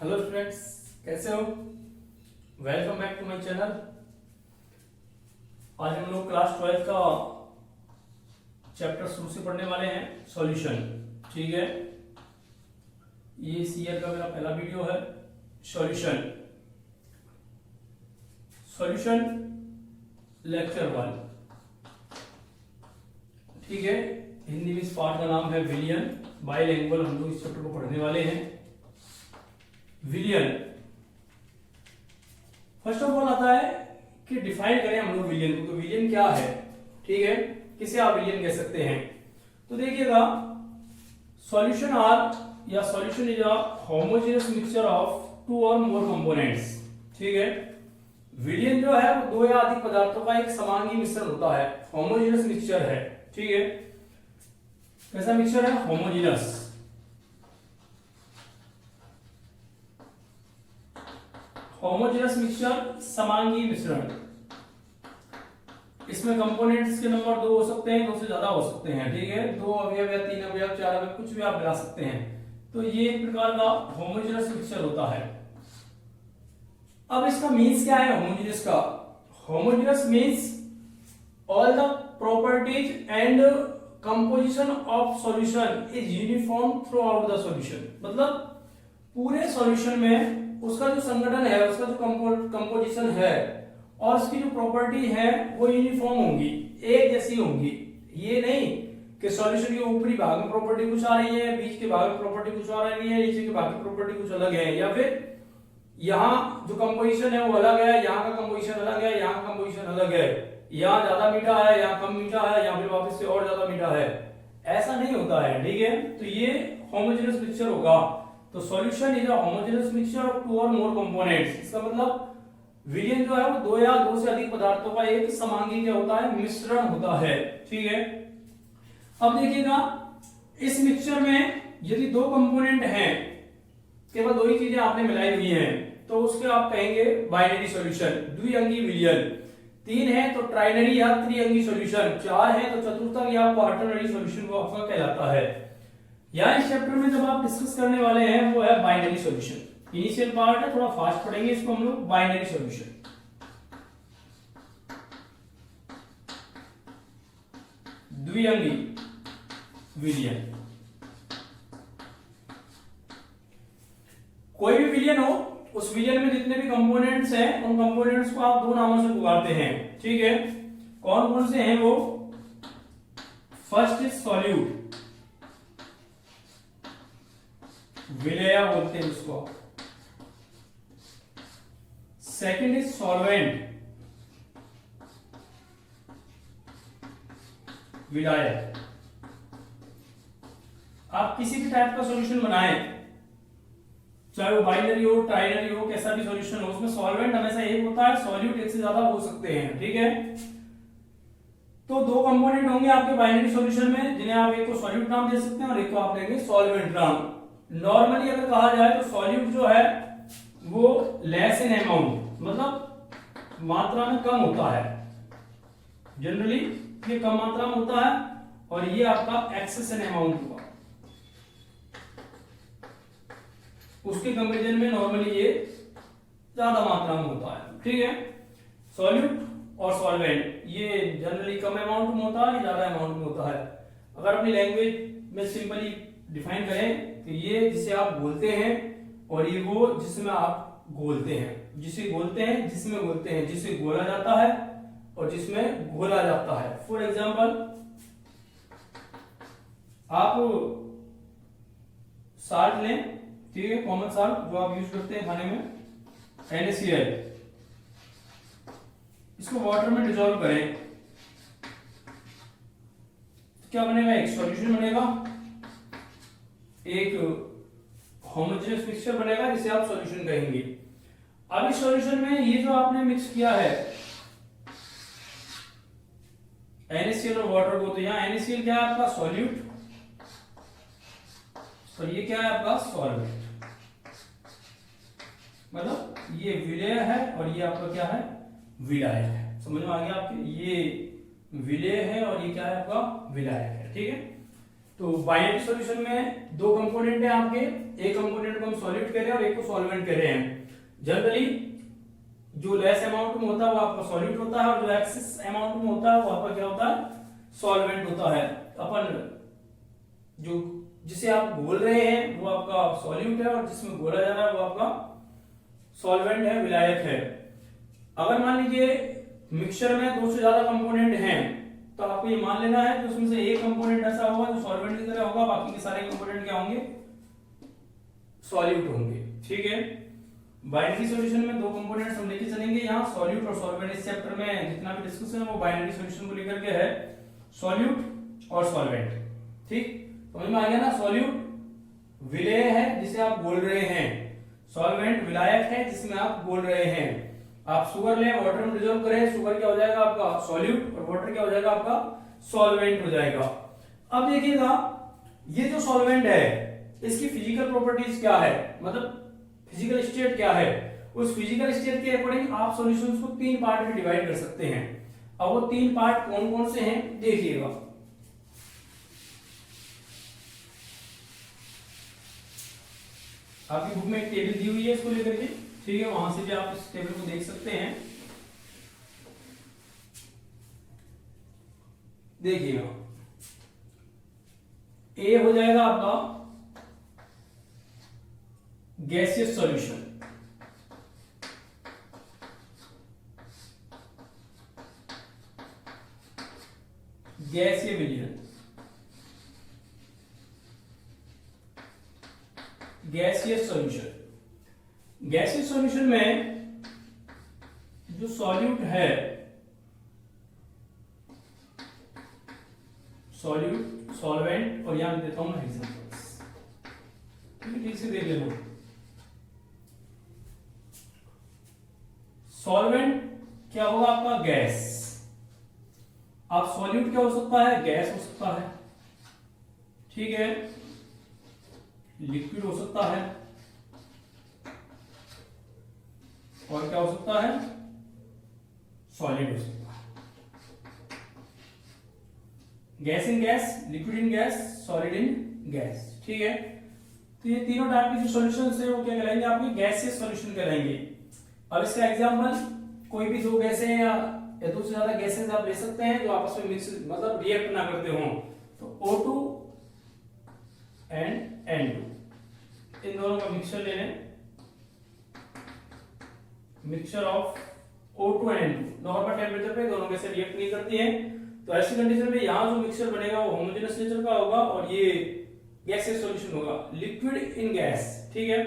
Hello students, कैसे हो? Welcome back to my channel. आज हम लोग क्लास 12 का चैप्टर शुरू से पढ़ने वाले हैं, सॉल्यूशन। ठीक है, ये इस ईयर का मेरा पहला वीडियो है। Solution solution lecture 1। ठीक है, हिंदी में इस पार्ट का नाम है विलियन। बाइलिंगुअल हम लोग इस चैप्टर को पढ़ने वाले हैं। विलियन फर्स्ट ऑफ ऑल आता है कि डिफाइन करें हम लोग विलियन को। तो विलियन क्या है? ठीक है, किसे आप विलियन कह सकते हैं? तो देखिएगा, सॉल्यूशन आर या solution is a homogeneous mixture of two or more components. ठीक है, विलियन जो है वो दो या अधिक पदार्थों का एक समांगी मिश्रण होता है। होमोजेनियस मिक्सचर है। ठीक है, कैसा मिक्सचर है? होमोजेनियस। होमोजेनियस मिक्सचर, समांगी मिश्रण। इसमें कंपोनेंट्स के नंबर दो हो सकते हैं, दो से ज्यादा हो सकते हैं। ठीक है, दो अवयव या तीन अवयव, चार अवयव, कुछ भी आप मिला सकते हैं। तो ये एक प्रकार का होमोजेनियस मिक्सचर होता है। अब इसका मीन्स क्या है होमोजेनियस का? Homogeneous means all the properties and composition of solution is uniform through out the solution. मतलब पूरे सॉल्यूशन में उसका जो संगठन है, उसका जो कंपोजिशन है और उसकी जो प्रॉपर्टी है वो यूनिफॉर्म होंगी, एक जैसी होंगी। ये नहीं कि सॉल्यूशन के ऊपरी भाग में प्रॉपर्टी कुछ आ रही है, बीच के भाग में प्रॉपर्टी कुछ आ रही है, नीचे के भाग की प्रॉपर्टी कुछ अलग है, या फिर यहाँ जो कंपोजिशन है वो अलग है, यहाँ का कंपोजिशन अलग है, यहाँ का कंपोजिशन अलग है, यहाँ ज्यादा मीठा है, यहाँ कम मीठा है, यहाँ फिर वापस से और ज्यादा मीठा है। ऐसा नहीं होता है। ठीक है, तो ये होमोजेनियस मिक्सचर होगा। तो solution is a homogeneous mixture of two or more components. इसका मतलब विलियन जो है वो दो या दो से अधिक पदार्थों का एक समांगी क्या होता है? मिश्रण होता है। ठीक है, अब देखिएगा, इस मिक्सचर में यदि दो कंपोनेंट हैं, केवल दो ही चीजें आपने मिलाई हुई हैं, तो उसके आप कहेंगे बाइनरी सॉल्यूशन, द्विअंगी विलियन। तीन है तो ट्राइनरी या त्रिअंगी सॉल्यूशन। चार है तो चतुर्थक या क्वार्टरनरी सॉल्यूशन वो आपका कहलाता है। या इस चैप्टर में जब आप डिस्कस करने वाले हैं वो है बाइनरी सॉल्यूशन। इनिशियल पार्ट है, थोड़ा फास्ट पढ़ेंगे इसको हम लोग। बाइनरी सॉल्यूशन, द्विअंगी विलियन। कोई भी विलियन हो, उस विलियन में जितने भी कंपोनेंट्स हैं उन कंपोनेंट्स को आप दो नामों से पुकारते हैं। ठीक है, कौन कौन से हैं वो? फर्स्ट इज सॉल्यूट, विलेय बोलते हैं उसको। सेकंड इज सॉल्वेंट, विलायक। आप किसी भी टाइप का सॉल्यूशन बनाएं, चाहे वो बाइनरी हो, ट्राइनरी हो, कैसा भी सॉल्यूशन हो, उसमें सॉल्वेंट हमेशा एक होता है, सॉल्यूट एक से ज्यादा हो सकते हैं। ठीक है, तो दो कंपोनेंट होंगे आपके बाइनरी सॉल्यूशन में, जिन्हें आप एक को सॉल्यूट नाम दे सकते हैं और एक को आप देंगे सॉल्वेंट नाम। नॉर्मली अगर कहा जाए तो सॉल्यूट जो है वो लेस इन अमाउंट, मतलब मात्रा में कम होता है। जनरली ये कम मात्रा में होता है, और ये आपका एक्सेस इन अमाउंट हुआ। उसके कंपेरिजन में नॉर्मली ये ज्यादा मात्रा में होता है। ठीक है, सॉल्यूट और सॉल्वेंट ये जनरली कम अमाउंट में होता है, ज्यादा अमाउंट में होता है। अगर अपनी लैंग्वेज में सिंपली डिफाइन करें तो ये जिसे आप घोलते हैं, और ये वो जिसमें आप घोलते हैं, जिसे घोलते हैं, जिसमें घोलते हैं, जिसे घोला जाता है और जिसमें घोला जाता है। फॉर एग्जाम्पल, आप साल्ट लें, ठीक है, कॉमन साल्ट जो आप यूज करते हैं खाने में, NaCl, इसको वाटर में डिसॉल्व करें तो क्या बनेगा? एक सॉल्यूशन बनेगा, एक होमोजेनियस मिक्सचर बनेगा, जिसे आप सॉल्यूशन कहेंगे। अब इस सॉल्यूशन में ये जो आपने मिक्स किया है NaCl और वाटर को, तो यहाँ NaCl क्या है आपका? सॉल्यूट, और ये क्या है आपका? सॉल्वेंट। मतलब ये विलेय है और ये आपका क्या है? विलायक है। समझ में आ गया आपके? ये विलेय है और ये क्या है आपका? विलायक है। ठीक है, तो बाइनरी सॉल्यूशन में दो कंपोनेंट है आपके, एक कंपोनेंट को हम सॉल्यूट कह रहे हैं और एक को सॉल्वेंट कह रहे हैं। जनरली जो लेस अमाउंट में होता है वो आपका सॉल्यूट होता है और जो एक्सेस अमाउंट में होता है वो आपका क्या होता है, सॉल्वेंट होता है। अपन जो जिसे आप घोल रहे हैं वो आपका सॉल्यूट है और जिसमें घोला जा रहा है वो आपका सॉल्वेंट है, विलायक है। अगर मान लीजिए मिक्सचर में दो से ज्यादा कंपोनेंट हैं तो आपको ये मान लेना है कि उसमें से एक कंपोनेंट ऐसा होगा जो सॉल्वेंट की तरह होगा, बाकी के सारे कंपोनेंट क्या होंगे, सॉल्यूट होंगे। ठीक है, बाइनरी सॉल्यूशन में दो कंपोनेंट्स हम लेके चलेंगे यहाँ, सॉल्यूट और सॉल्वेंट। इस चैप्टर में जितना भी डिस्कशन है वो बाइनरी सॉल्यूशन को लेकर के है, सॉल्यूट और सॉल्वेंट। ठीक, समझ में आ गया ना। सॉल्यूट विलेय है जिसे आप बोल रहे हैं, सॉल्वेंट विलायक है जिसमें आप बोल रहे हैं। आप शुगर लें, वाटर में डिसॉल्व करें, शुगर क्या हो जाएगा आपका सॉल्यूट और वाटर क्या हो जाएगा आपका सॉल्वेंट हो जाएगा। अब देखिएगा ये जो सॉल्वेंट है इसकी फिजिकल प्रॉपर्टीज क्या है, मतलब फिजिकल स्टेट क्या है। उस फिजिकल स्टेट के अकॉर्डिंग आप सॉल्यूशंस को तीन पार्ट में डिवाइड कर सकते हैं। अब वो तीन पार्ट कौन कौन से हैं देखिएगा। आपकी बुक में एक टेबल दी हुई है इसको लेकर के, ठीक है, वहां से भी आप इस टेबल को देख सकते हैं। देखिएगा ए हो जाएगा आपका गैसियस सॉल्यूशन, गैसीय विलयन, गैसियस सॉल्यूशन। गैसियस सॉल्यूशन में जो सॉल्यूट है, सॉल्यूट सॉल्वेंट, और यहां देता हूं मैं एग्जांपल्स, ठीक से देख लेना। सॉल्वेंट क्या होगा आपका गैस। अब सॉल्यूट क्या हो सकता है, गैस हो सकता है, ठीक है, लिक्विड हो सकता है, और क्या हो सकता है, सॉलिड हो सकता है। Gas in gas, liquid in gas, solid in gas, ठीक है। तो ये तीनों टाइप के जो सॉल्यूशंस है वो क्या कहलाएंगे आपके गैसियस सॉल्यूशन कहलाएंगे। अब इसका एग्जांपल कोई भी दो गैसें या दो से ज्यादा गैसेस आप ले सकते हैं जो आपस में मिक्स मतलब रिएक्ट ना करते हो, तो O2 एंड N2, इन दोनों का मिक्सचर ले लें, mixture of O2 and N2। Normal temperature पे दोनों गैसें रिएक्ट नहीं करती हैं, तो ऐसी कंडीशन में यहां जो मिक्सचर बनेगा वो होमोजेनस नेचर का होगा और ये गैसियस सॉल्यूशन होगा। लिक्विड इन गैस, ठीक है,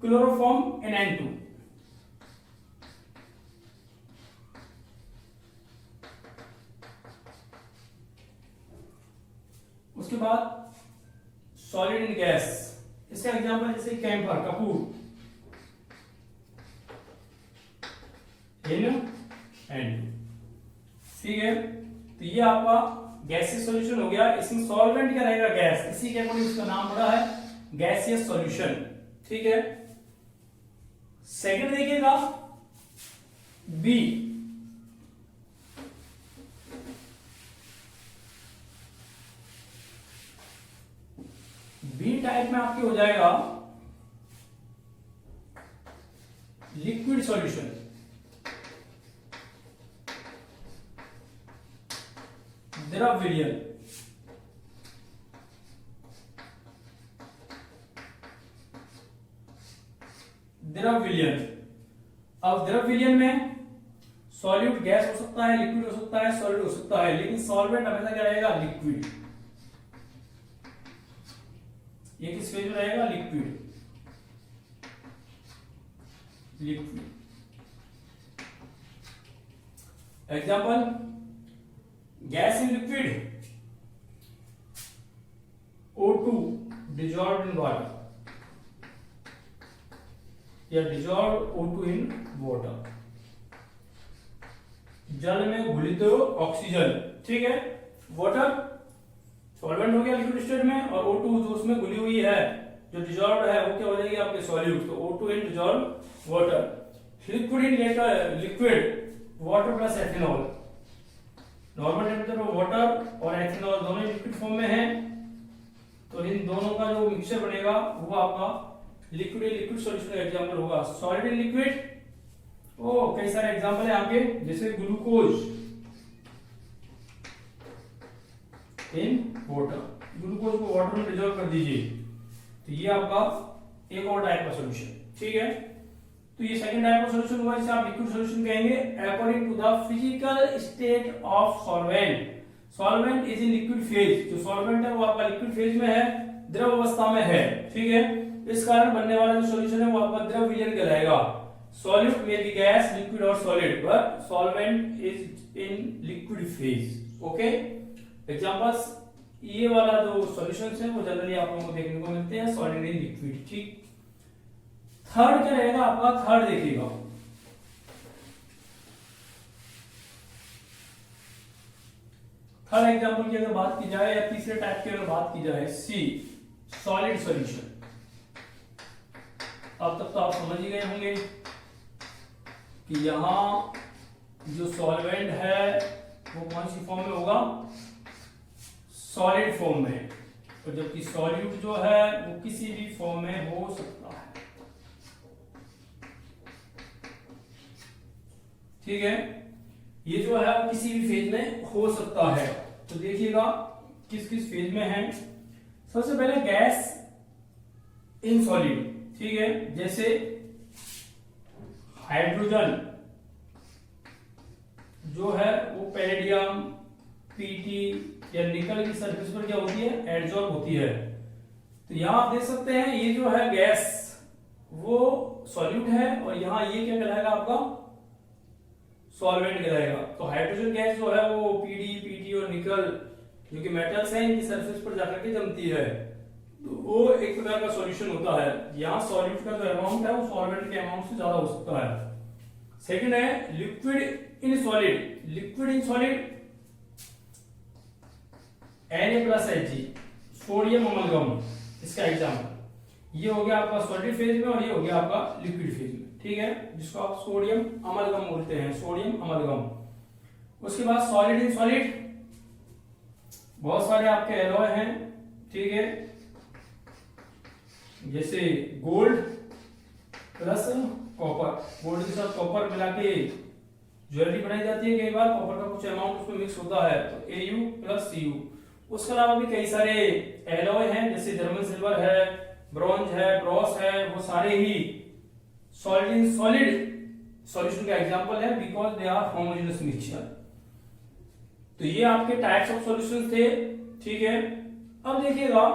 क्लोरोफॉर्म इन N2, उसके बाद सॉलिड इन गैस। इसका एग्जांपल जैसे कैंपर, कपूर, इन एंड, ठीक है। तो ये आपका गैसियस सॉल्यूशन हो गया। इसमें सॉल्वेंट क्या रहेगा, गैस, इसी के अकॉर्डिंग इसका नाम पड़ा है गैसियस सॉल्यूशन, ठीक है। सेकंड देखिएगा बी, बी टाइप में आपके हो जाएगा लिक्विड सॉल्यूशन, द्रव विलयन, द्रव विलयन। अब द्रव विलयन में सॉल्यूट गैस हो सकता है, लिक्विड हो सकता है, सॉलिड हो सकता है, लेकिन सॉल्वेंट हमेशा क्या रहेगा, लिक्विड। ये किस फेज में रहेगा, liquid, liquid. Example gas in liquid, O2 dissolved in water या dissolved O2 in water, जल में घुलित ऑक्सीजन, ठीक है। वाटर सॉल्वेंट हो गया लिक्विड स्टेट में, और O2 जो उसमें घुली हुई है जो डिजॉल्व्ड है वो क्या हो जाएगी आपके सॉल्यूट, तो O2 in dissolve water. Liquid in liquid, water plus ethanol. Normal temperature पर वाटर और एथेनॉल दोनों लिक्विड फॉर्म में है, तो इन दोनों का जो मिक्सचर बनेगा वो आपका लिक्विड लिक्विड सॉल्यूशन का एग्जांपल होगा। सॉलिड इन लिक्विड, ओ कई सारे एग्जांपल है आपके, जैसे ग्लूकोज इन वाटर, ग्लूकोज को वाटर में डिजोल्व कर दीजिए, तो ये आपका एक और टाइप का सॉल्यूशन, ठीक है। तो ये सेकंड टाइप का सॉल्यूशन हुआ जिसे आप लिक्विड सॉल्यूशन कहेंगे according to the physical state of solvent. Solvent is in liquid phase, जो सॉल्वेंट है वो आपका लिक्विड फेज में है, द्रव अवस्था में है, ठीक है। इस कारण बनने वाला जो सॉल्यूशन है वो आपका द्रव विलयन कहलाएगा। सॉल्यूट में बी गैस, लिक्विड और solid, but solvent is in liquid phase, okay. Examples, ये वाला जो सॉल्यूशंस है वो जनरली आप लोगों को देखने को मिलते हैं सॉलिड इन लिक्विड, ठीक। थर्ड क्या रहेगा आपका, थर्ड देखिएगा, थर्ड एग्जांपल की अगर बात की जाए या तीसरे टाइप की अगर बात की जाए, सी सॉलिड सॉल्यूशन। अब तक तो आप समझ ही गए होंगे कि यहां जो सॉल्वेंट है वो कौन सी फॉर्म में होगा, सॉलिड फॉर्म में, और जबकि सॉल्यूट जो है वो किसी भी फॉर्म में हो सकता है, ठीक है। ये जो है वो किसी भी फेज में हो सकता है। तो देखिएगा किस किस फेज में है। सबसे पहले गैस इन सॉलिड, ठीक है, जैसे हाइड्रोजन जो है वो पैलेडियम, पीटी या निकल की सरफेस पर क्या होती है, एडजॉर्ब होती है। तो यहां आप देख सकते हैं ये जो है गैस वो सॉल्यूट है, और यहां ये क्या कहलाएगा आपका, सॉल्वेंट कहलाएगा। तो हाइड्रोजन गैस जो है वो पीडी, पीटी और निकल जो कि मेटल्स हैं इनकी सरफेस पर जाकर के जमती है, तो वो एक प्रकार का सॉल्यूशन होता है। यहाँ सॉल्यूट का जो अमाउंट है वो सॉल्वेंट के अमाउंट से ज्यादा हो सकता है। सेकंड है liquid in solid, liquid in solid Na+Hg, sodium amalgam, इसका एग्जांपल ये हो गया आपका सॉलिड फेज में और ये हो गया आपका लिक्विड फेज में, ठीक है, जिसको आप सोडियम अमलगम बोलते हैं, सोडियम अमलगम। उसके बाद सॉलिड इन सॉलिड, बहुत सारे आपके एलॉय हैं, ठीक है, जैसे गोल्ड प्लस कॉपर, गोल्ड के साथ कॉपर मिला के ज्वेलरी बनाई जाती है, कई बार कॉपर का कुछ अमाउंट उसमें मिक्स होता है, तो Au+Cu। उसके अलावा भी कई सारे एलॉय हैं, जैसे जर्मन सिल्वर है, ब्रॉन्ज है, ब्रॉस है, वो सारे ही सॉलिड इन सॉलिड सॉल्यूशन का एग्जांपल है, because they are homogeneous mixture. तो ये आपके टाइप्स ऑफ सॉल्यूशंस थे, ठीक है। अब देखिएगा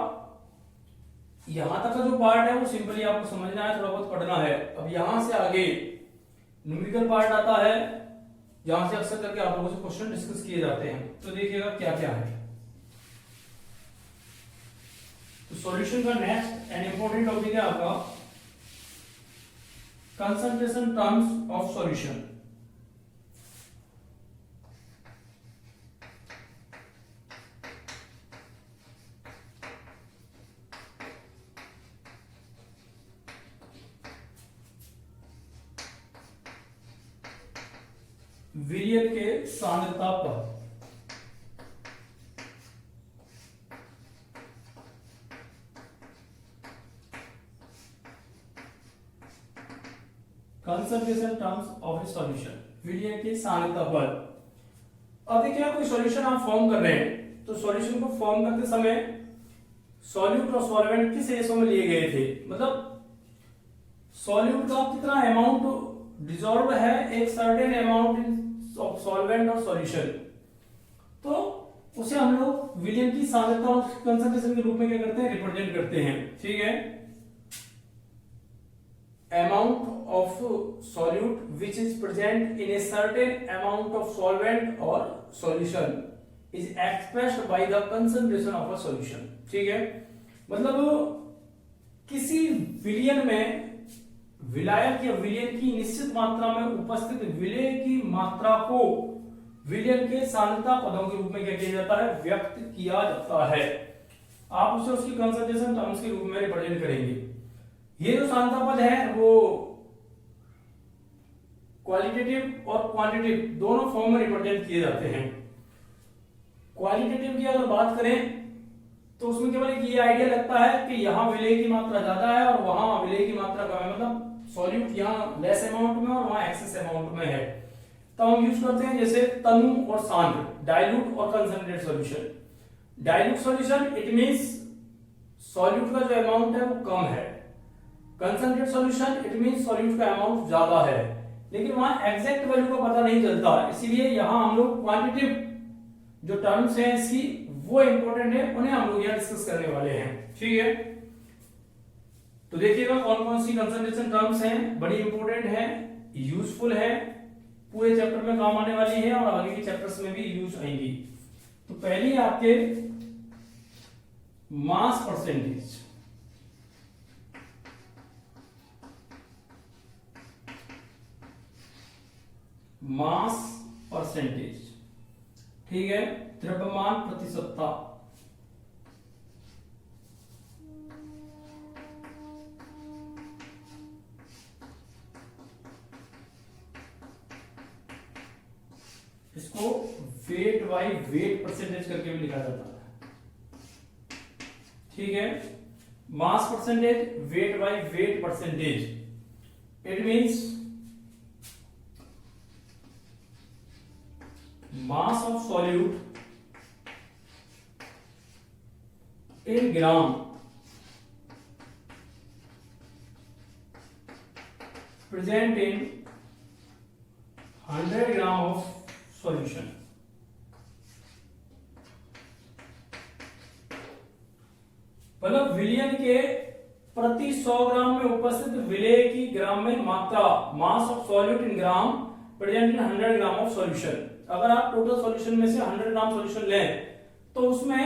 यहां तक का जो पार्ट है वो सिंपली आपको समझना है, थोड़ा बहुत पढ़ना है। अब यहां से आगे न्यूमेरिकल पार्ट आता है, जहां से अक्सर करके आप लोगों से क्वेश्चन डिस्कस किए जाते हैं। तो देखिएगा क्या क्या है। तो सॉल्यूशन का नेक्स्ट एंड इंपॉर्टेंट टॉपिक है आपका कंसंट्रेशन टर्म्स ऑफ सॉल्यूशन। विलयन के सांद्रता पर concentration terms of A solution, विलयन के सांद्रता पर। अब देखिए कोई सॉल्यूशन आप फॉर्म कर रहे हैं, तो सॉल्यूशन को फॉर्म करते समय सॉल्यूट और सॉल्वेंट किस रेशो में लिए गए थे, मतलब सॉल्यूट का कितना अमाउंट डिसॉल्व है एक सर्टेन अमाउंट ऑफ सॉल्वेंट और सॉल्यूशन, तो उसे हम लोग विलयन की सांद्रता और कंसंट्रेशन के रूप में क्या करते हैं, रिप्रेजेंट करते हैं, ठीक है। amount of solute which is present in a certain amount of solvent or solution is expressed by the concentration of a solution, ठीक है। मतलब किसी विलयन में विलायक या विलयन की निश्चित मात्रा में उपस्थित विलय की मात्रा को विलयन के सांद्रता पदों के रूप में क्या किया जाता है, व्यक्त किया जाता है। आप उसे उसकी कंसंट्रेशन टर्म्स के रूप में रिप्रेजेंट करेंगे। ये जो सांद्रता पद है वो क्वालिटेटिव और क्वांटिटेटिव दोनों फॉर्म में रिप्रेजेंट किए जाते हैं। क्वालिटेटिव की अगर बात करें तो उसमें केवल एक ये आइडिया लगता है कि यहाँ विलेय की मात्रा ज्यादा है और वहां विलेय की मात्रा कम है, मतलब सॉल्यूट यहाँ लेस अमाउंट में और वहां एक्सेस अमाउंट में है। तो हम यूज करते हैं जैसे तनु और सांद्र, डाइल्यूट और concentrate solution. Dilute solution it means solute का जो अमाउंट है वो कम है, concentrate solution it means solute का अमाउंट ज्यादा है, लेकिन वहां एग्जैक्ट वैल्यू का पता नहीं चलता, इसीलिए यहां हम लोग क्वांटिटेटिव जो टर्म्स हैं इसकी वो इंपॉर्टेंट है, उन्हें हम लोग यहां डिस्कस करने वाले हैं। ठीक है, तो देखिएगा कौन कौन सी कंसंट्रेशन टर्म्स हैं, बड़ी इंपॉर्टेंट है, यूजफुल है, पूरे चैप्टर में काम आने वाली है और आगे के चैप्टर्स में भी यूज आएंगी। तो पहली आपके मास परसेंटेज, मास परसेंटेज, ठीक है, द्रव्यमान प्रतिशतता। इसको वेट बाई वेट परसेंटेज करके भी लिखा जाता है। ठीक है, mass percentage, weight by wait percentage, it means mass of solute in gram present in 100 gram of solution। मतलब विलयन के प्रति 100 ग्राम में उपस्थित विलेय की ग्राम में मात्रा, मास of solute in gram present in 100 gram of solution. अगर आप टोटल सॉल्यूशन में से 100 ग्राम सॉल्यूशन लें तो उसमें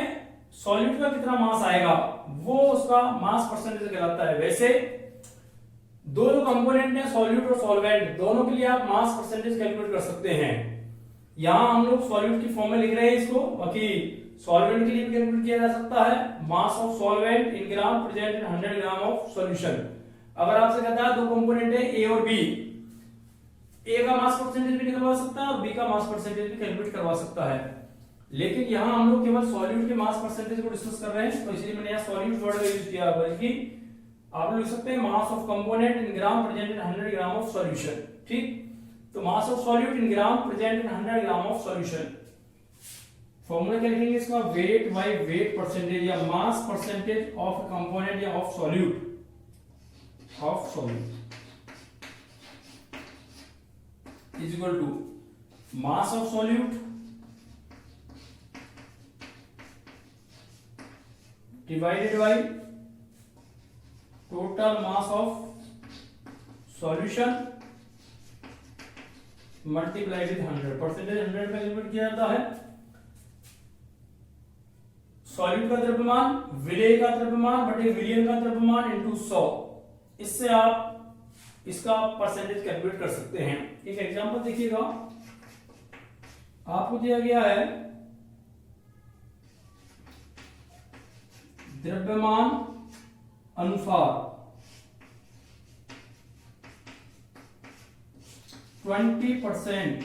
सॉल्यूट का कितना मास आएगा वो उसका मास परसेंटेज कहलाता है। वैसे दो जो कंपोनेंट हैं सॉल्यूट और सॉल्वेंट, दोनों के लिए आप मास परसेंटेज कैलकुलेट कर सकते हैं। यहां हम लोग सॉल्यूट की फॉर्म में लिख रहे हैं इसको, बाकी सॉल्वेंट के लिए भी कैलकुलेट किया जा सकता है। Mass of solvent in gram present in 100 gram of solution. अगर आपसे कहता है दो कंपोनेंट है ए और बी, ए का मास परसेंटेज भी निकलवा सकता है और बी का मास परसेंटेज भी कैलकुलेट करवा सकता है, लेकिन यहां हम लोग केवल सॉल्यूट के मास परसेंटेज को डिस्कस कर रहे हैं, तो इसलिए मैंने यहां सॉल्यूट वर्ड का यूज किया, बल्कि आप लोग लिख सकते हैं mass of component in gram present in 100 gram of solution. ठीक, तो मास of solute in gram present in 100 gram of solution. Formula क्या लिखेंगे इसका, वेट बाय वेट परसेंटेज या मास परसेंटेज ऑफ कंपोनेंट या of solute, of solute is equal to mass of solute divided by total mass of solution multiplied with 100। Percentage 100 में calculate किया जाता है। Solute का द्रव्यमान, विलेय का द्रव्यमान बटे विलयन का द्रव्यमान इनटू 100, इससे आप इसका परसेंटेज कैलकुलेट कर सकते हैं। एक एग्जांपल देखिएगा, आपको दिया गया है द्रव्यमान अनुसार 20%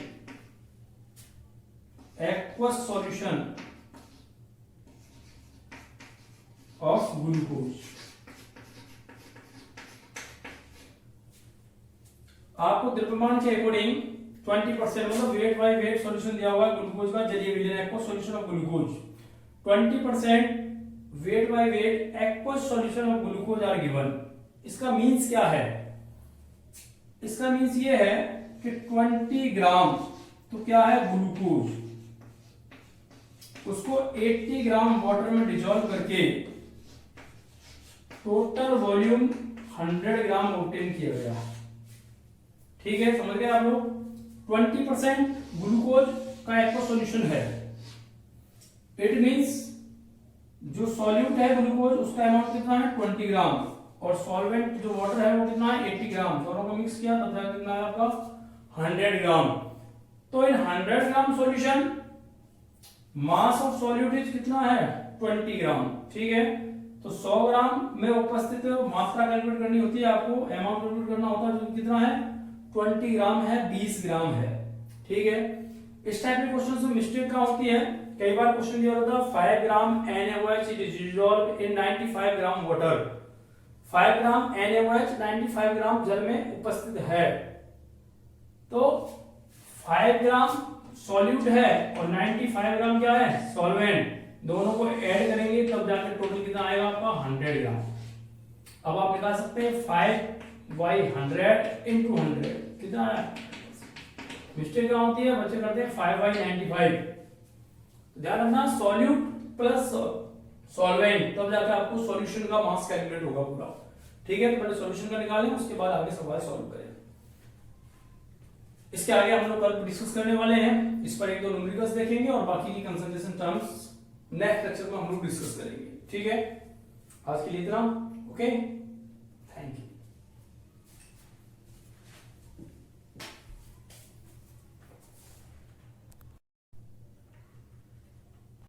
एक्वस सॉल्यूशन ऑफ ग्लूकोज। आपको द्रव्यमान के अकॉर्डिंग 20% मतलब वेट बाय वेट सॉल्यूशन दिया हुआ है ग्लूकोज का, जलीय विलयन aqueous solution of glucose. 20% weight by weight aqueous solution of glucose are given. इसका मींस क्या है, इसका मींस ये है कि 20 ग्राम तो क्या है ग्लूकोज, उसको 80 ग्राम वाटर में डिसॉल्व करके टोटल वॉल्यूम 100 ग्राम ऑब्टेन किया गया। ठीक है, समझ गए आप लोग। 20% ग्लूकोज का एक्वस सॉल्यूशन है, इट मींस जो सॉल्यूट है ग्लूकोज उसका अमाउंट कितना है 20 ग्राम और सॉल्वेंट जो वाटर है वो कितना है 80 ग्राम, दोनों को मिक्स किया तब जाकर कितना है आपका 100 ग्राम। तो इन 100 gram solution mass of solute is कितना है 20 ग्राम। ठीक है, तो 100 ग्राम में उपस्थित मात्रा कैलकुलेट करनी होती है, आपको अमाउंट कैलकुलेट करना होता है, जो कितना है 20 ग्राम है, 20 ग्राम है। ठीक है, इस टाइप के क्वेश्चन में मिस्टेक क्या होती है कई बार क्वेश्चन दिया होता है 5 ग्राम NaOH is dissolved in 95 gram water. 5 gram NaOH 95 ग्राम जल में उपस्थित है। तो 5 ग्राम सॉल्यूट है और 95 ग्राम क्या है, सॉल्वेंट। दोनों को ऐड करेंगे तब जाकर टोटल कितना आएगा आपका 100 ग्राम। अब आप निकाल सकते हैं 5/100 into 100 कितना है। मिस्टेक क्या होती है, बच्चे करते हैं 5/95। ध्यान रखना सॉल्यूट प्लस सॉल्वेंट तब जाकर आपको सॉल्यूशन का मास कैलकुलेट होगा पूरा। ठीक है, तो पहले सॉल्यूशन का निकालें, उसके बाद आगे सवाल सॉल्व करें। इसके आगे हम लोग कल डिस्कस करने वाले हैं, इस पर 1-2 न्यूमेरिकल्स देखेंगे और बाकी की कंसंट्रेशन टर्म्स नेक्स्ट लेक्चर में हम लोग डिस्कस करेंगे। ठीक है, आज के लिए इतना। ओके।